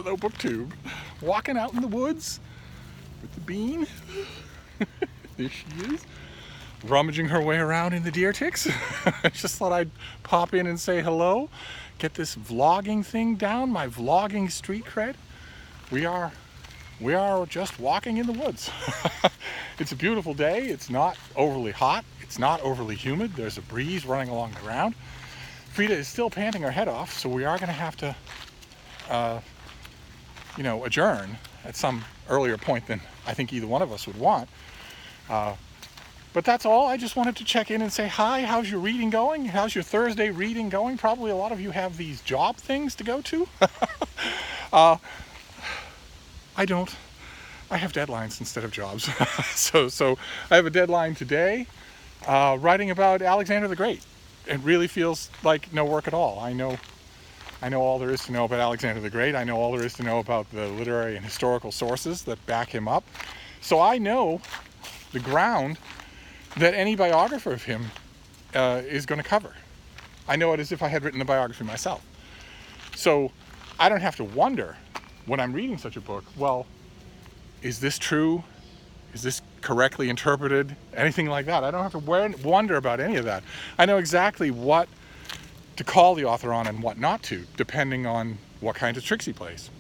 Hello, BookTube. Walking out in the woods with the bean. There she is, rummaging her way around in the deer ticks. I just thought I'd pop in and say hello, get this vlogging thing down, my vlogging street cred. We are just walking in the woods. It's a beautiful day. It's not overly hot. It's not overly humid. There's a breeze running along the ground. Frida is still panting her head off, so we are going to have to adjourn at some earlier point than I think either one of us would want. But that's all. I just wanted to check in and say hi. How's your reading going? How's your Thursday reading going? Probably a lot of you have these job things to go to. I don't. I have deadlines instead of jobs. So I have a deadline today, writing about Alexander the Great. It really feels like no work at all. I know all there is to know about Alexander the Great. I know all there is to know about the literary and historical sources that back him up. So I know the ground that any biographer of him is going to cover. I know it as if I had written the biography myself. So I don't have to wonder when I'm reading such a book, well, is this true? Is this correctly interpreted? Anything like that. I don't have to wonder about any of that. I know exactly what to call the author on and what not to, depending on what kind of tricks he plays.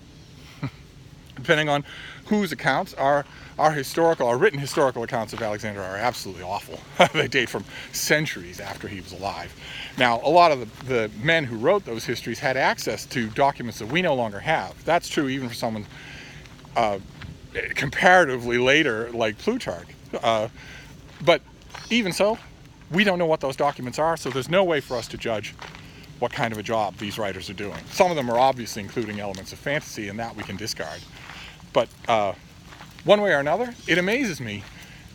Depending on whose accounts are written historical accounts of Alexander are absolutely awful. They date from centuries after he was alive. Now, a lot of the men who wrote those histories had access to documents that we no longer have. That's true even for someone comparatively later, like Plutarch. But even so, we don't know what those documents are, so there's no way for us to judge what kind of a job these writers are doing. Some of them are obviously including elements of fantasy, and that we can discard. But one way or another, it amazes me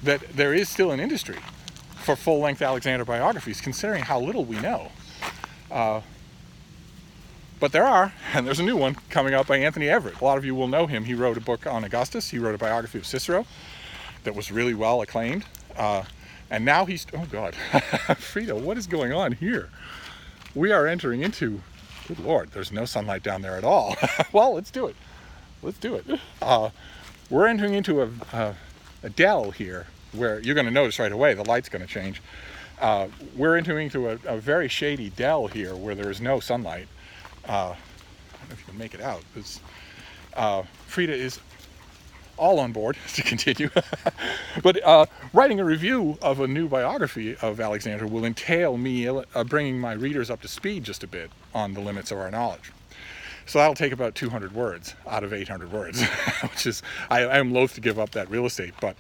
that there is still an industry for full-length Alexander biographies, considering how little we know. But there are, and there's a new one coming out by Anthony Everett. A lot of you will know him. He wrote a book on Augustus. He wrote a biography of Cicero that was really well acclaimed. And now he's, oh God, Frida, what is going on here? We are entering into, good Lord, there's no sunlight down there at all. Well, let's do it. Let's do it. We're entering into a dell here where you're going to notice right away the light's going to change. We're entering into a very shady dell here where there is no sunlight. I don't know if you can make it out. Frida is all on board to continue. But writing a review of a new biography of Alexander will entail me bringing my readers up to speed just a bit on the limits of our knowledge. So that'll take about 200 words out of 800 words, which is, I am loath to give up that real estate, but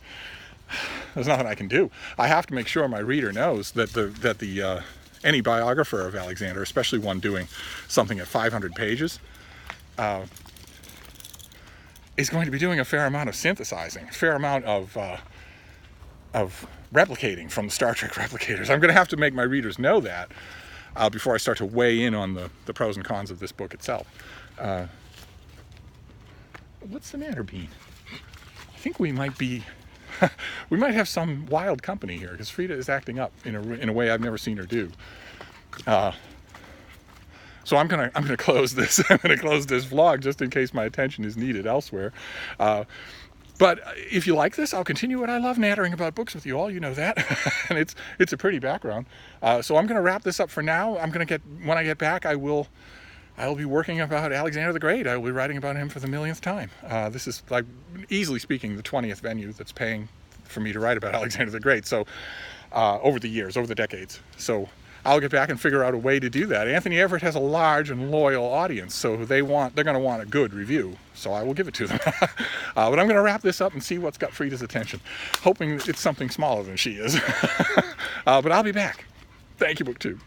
there's nothing I can do. I have to make sure my reader knows that any biographer of Alexander, especially one doing something at 500 pages, is going to be doing a fair amount of synthesizing, a fair amount of replicating from the Star Trek replicators. I'm going to have to make my readers know that before I start to weigh in on the pros and cons of this book itself. What's the matter, Bean? I think we might be, we might have some wild company here, because Frida is acting up in a way I've never seen her do. So I'm gonna close this. I'm gonna close this vlog just in case my attention is needed elsewhere. But if you like this, I'll continue it. I love nattering about books with you all. You know that, and it's a pretty background. So I'm gonna wrap this up for now. When I get back, I will be working about Alexander the Great. I will be writing about him for the millionth time. This is, like, easily speaking, the 20th venue that's paying for me to write about Alexander the Great. So over the years, over the decades. So I'll get back and figure out a way to do that. Anthony Everett has a large and loyal audience, so they're going to want a good review, so I will give it to them. But I'm going to wrap this up and see what's got Frida's attention, hoping it's something smaller than she is. But I'll be back. Thank you, BookTube.